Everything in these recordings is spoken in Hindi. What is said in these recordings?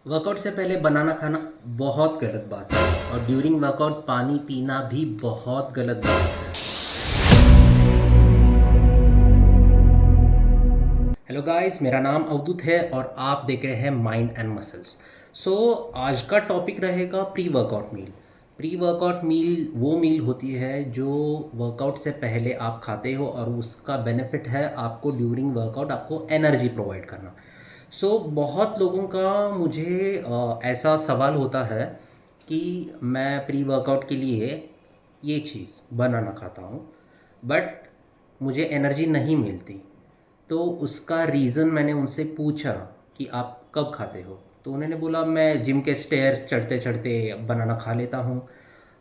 वर्कआउट से पहले बनाना खाना बहुत गलत बात है और ड्यूरिंग वर्कआउट पानी पीना भी बहुत गलत बात है। हेलो गाइस, मेरा नाम अवधूत है और आप देख रहे हैं माइंड एंड मसल्स। सो आज का टॉपिक रहेगा pre workout meal. Pre workout meal वो मील होती है जो वर्कआउट से पहले आप खाते हो और उसका बेनिफिट है आपको ड्यूरिंग वर्कआउट आपको एनर्जी प्रोवाइड करना। बहुत लोगों का मुझे ऐसा सवाल होता है कि मैं प्री वर्कआउट के लिए ये चीज़ बनाना खाता हूँ, बट मुझे एनर्जी नहीं मिलती। तो उसका रीज़न मैंने उनसे पूछा कि आप कब खाते हो, तो उन्होंने बोला मैं जिम के स्टेयर्स चढ़ते चढ़ते बनाना खा लेता हूँ,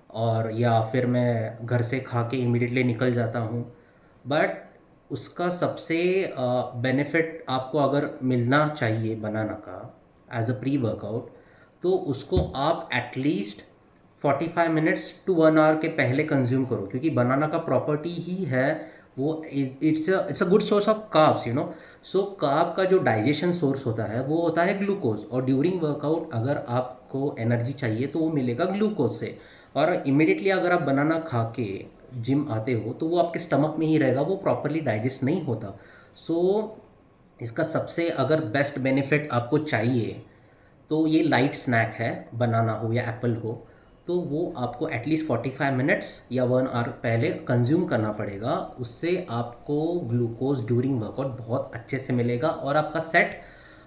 और या फिर मैं घर से खा के इमीडिएटली निकल जाता हूँ। बट उसका सबसे बेनिफिट आपको अगर मिलना चाहिए बनाना का एज अ प्री वर्कआउट, तो उसको आप एटलीस्ट 45 मिनट्स टू 1 आवर के पहले कंज्यूम करो, क्योंकि बनाना का प्रॉपर्टी ही है वो it's a good source of carbs, you know. So carb का जो डाइजेशन सोर्स होता है वो होता है ग्लूकोज, और ड्यूरिंग वर्कआउट अगर आपको एनर्जी चाहिए तो वो मिलेगा ग्लूकोज से। और इमिडिएटली अगर आप बनाना खा के जिम आते हो तो वो आपके स्टमक में ही रहेगा, वो प्रॉपरली डाइजेस्ट नहीं होता। सो इसका सबसे अगर बेस्ट बेनिफिट आपको चाहिए तो ये लाइट स्नैक है, बनाना हो या एप्पल हो, तो वो आपको एटलीस्ट 45 मिनट्स या 1 आवर पहले कंज्यूम करना पड़ेगा। उससे आपको ग्लूकोज ड्यूरिंग वर्कआउट बहुत अच्छे से मिलेगा और आपका सेट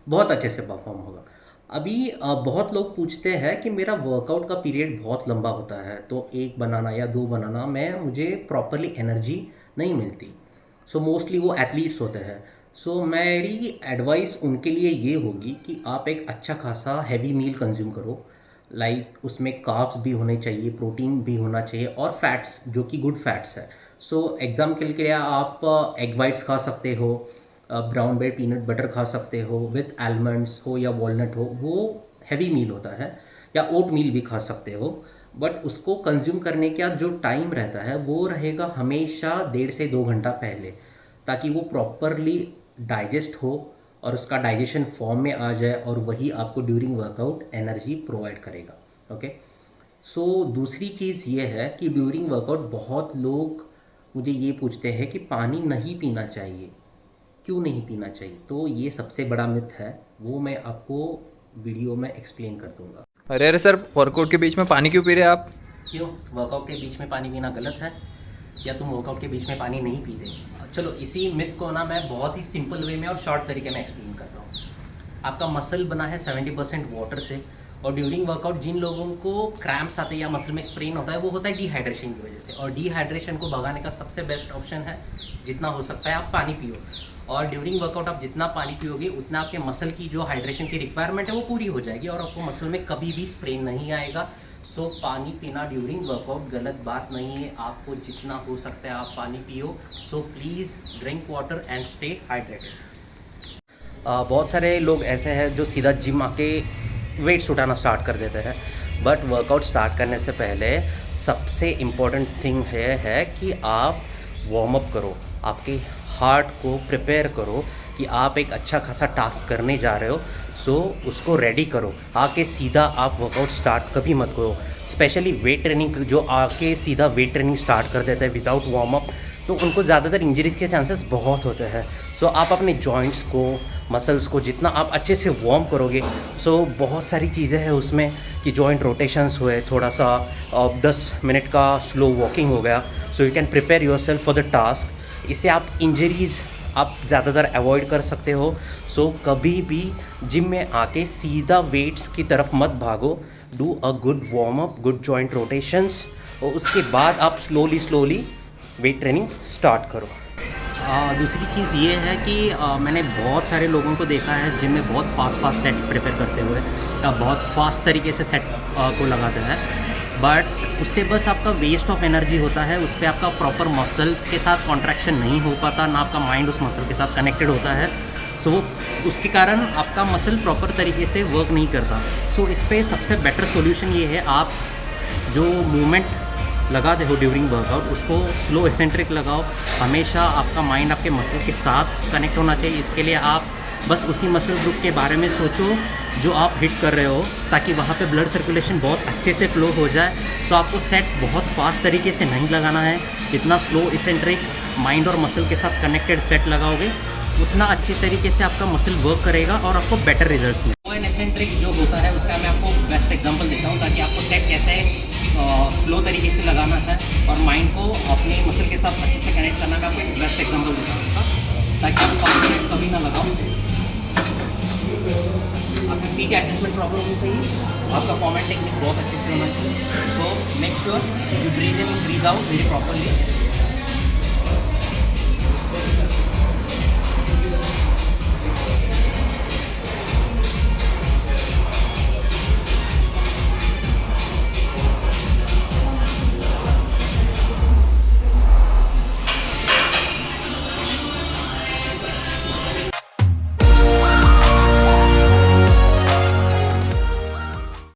बहुत अच्छे से परफॉर्म होगा। अभी बहुत लोग पूछते हैं कि मेरा वर्कआउट का पीरियड बहुत लंबा होता है, तो एक बनाना या दो बनाना में मुझे प्रॉपरली एनर्जी नहीं मिलती। मोस्टली वो एथलीट्स होते हैं। मेरी एडवाइस उनके लिए ये होगी कि आप एक अच्छा खासा हैवी मील कंज्यूम करो। लाइक उसमें कार्ब्स भी होने चाहिए, प्रोटीन भी होना चाहिए, और फैट्स जो कि गुड फैट्स है। एग्जाम्पल के लिए आप एग वाइट्स खा सकते हो, ब्राउन ब्रेड पीनट बटर खा सकते हो, विथ आलमंड्स हो या वॉलनट हो, वो हैवी मील होता है। या ओट मील भी खा सकते हो, बट उसको कंज्यूम करने का जो टाइम रहता है वो रहेगा हमेशा 1.5 से 2 घंटा पहले, ताकि वो प्रॉपरली डाइजेस्ट हो और उसका डाइजेशन फॉर्म में आ जाए, और वही आपको ड्यूरिंग वर्कआउट एनर्जी प्रोवाइड करेगा। ओके। दूसरी चीज़ ये है कि ड्यूरिंग वर्कआउट बहुत लोग मुझे ये पूछते हैं कि पानी नहीं पीना चाहिए, क्यों नहीं पीना चाहिए। तो ये सबसे बड़ा मिथ है, वो मैं आपको वीडियो में एक्सप्लेन कर दूंगा। अरे अरे सर, वर्कआउट के बीच में पानी क्यों पी रहे हैं आप? क्यों वर्कआउट के बीच में पानी पीना गलत है, या तुम वर्कआउट के बीच में पानी नहीं पीते? चलो इसी मिथ को ना मैं बहुत ही सिंपल वे में और शॉर्ट तरीके में एक्सप्लेन करता हूँ। आपका मसल बना है 70% वाटर से, और ड्यूरिंग वर्कआउट जिन लोगों को क्रैम्प्स आते हैं या मसल में स्प्रेन होता है, वो होता है डिहाइड्रेशन की वजह से। और डिहाइड्रेशन को भगाने का सबसे बेस्ट ऑप्शन है, जितना हो सकता है आप पानी पियो। और ड्यूरिंग वर्कआउट आप जितना पानी पियोगे उतना आपके मसल की जो हाइड्रेशन की रिक्वायरमेंट है वो पूरी हो जाएगी, और आपको मसल में कभी भी स्प्रेन नहीं आएगा। पानी पीना ड्यूरिंग वर्कआउट गलत बात नहीं है, आपको जितना हो सकता है आप पानी पियो। Please drink water and stay hydrated. बहुत सारे लोग ऐसे हैं जो सीधा जिम आके वेट्स उठाना स्टार्ट कर देते हैं, बट वर्कआउट स्टार्ट करने से पहले सबसे इम्पॉर्टेंट थिंग है कि आप वार्म अप करो, आपके हार्ट को प्रिपेयर करो कि आप एक अच्छा खासा टास्क करने जा रहे हो। उसको रेडी करो, आके सीधा आप वर्कआउट स्टार्ट कभी मत करो। स्पेशली वेट ट्रेनिंग जो आके सीधा वेट ट्रेनिंग स्टार्ट कर देते हैं विदाउट वार्म अप, तो उनको ज़्यादातर इंजरीज के चांसेस बहुत होते हैं। आप अपने जॉइंट्स को, मसल्स को जितना आप अच्छे से वार्म करोगे, बहुत सारी चीज़ें हैं उसमें कि जॉइंट रोटेशंस हुए, थोड़ा सा 10 मिनट का स्लो वॉकिंग हो गया, you can prepare your self for the task. इससे आप इंजरीज आप ज़्यादातर अवॉइड कर सकते हो। कभी भी जिम में आके सीधा वेट्स की तरफ मत भागो। Do a good warm up, good joint rotations, और उसके बाद आप स्लोली वेट ट्रेनिंग स्टार्ट करो। दूसरी चीज़ ये है कि मैंने बहुत सारे लोगों को देखा है जिम में बहुत फास्ट सेट प्रिपेयर करते हुए, या बहुत फास्ट तरीके से सेट को लगाते हैं, बट उससे बस आपका वेस्ट ऑफ एनर्जी होता है। उस पर आपका प्रॉपर मसल के साथ कॉन्ट्रैक्शन नहीं हो पाता, ना आपका माइंड उस मसल के साथ कनेक्टेड होता है। उसके कारण आपका मसल प्रॉपर तरीके से वर्क नहीं करता। इस पर सबसे बेटर सोल्यूशन ये है, आप जो मूवमेंट लगाते हो ड्यूरिंग वर्कआउट उसको स्लो एसेंट्रिक लगाओ। हमेशा आपका माइंड आपके मसल के साथ कनेक्ट होना चाहिए। इसके लिए आप बस उसी मसल ग्रुप के बारे में सोचो जो आप हिट कर रहे हो, ताकि वहाँ पे ब्लड सर्कुलेशन बहुत अच्छे से फ्लो हो जाए। सो आपको सेट बहुत फास्ट तरीके से नहीं लगाना है। जितना स्लो इसेंट्रिक माइंड और मसल के साथ कनेक्टेड सेट लगाओगे उतना अच्छे तरीके से आपका मसल वर्क करेगा और आपको बेटर रिजल्ट्स मिलेंगे। स्लो एंड इसेंट्रिक जो होता है उसका मैं आपको बेस्ट एग्जांपल देता हूँ, ताकि आपको सेट कैसे स्लो तरीके से लगाना है और माइंड को अपने मसल के साथ अच्छे से कनेक्ट करना है। मैं आपको एक बेस्ट एग्जांपल देता हूँ उसका, ताकि आप कॉन्फिडेंट कभी ना लगाओ। आपकी सीट एडजस्टमेंट प्रॉब्लम होनी चाहिए, आपका फॉर्मेट टेक्निक बहुत अच्छे से होना चाहिए। So make sure you breathe in and breathe out very properly.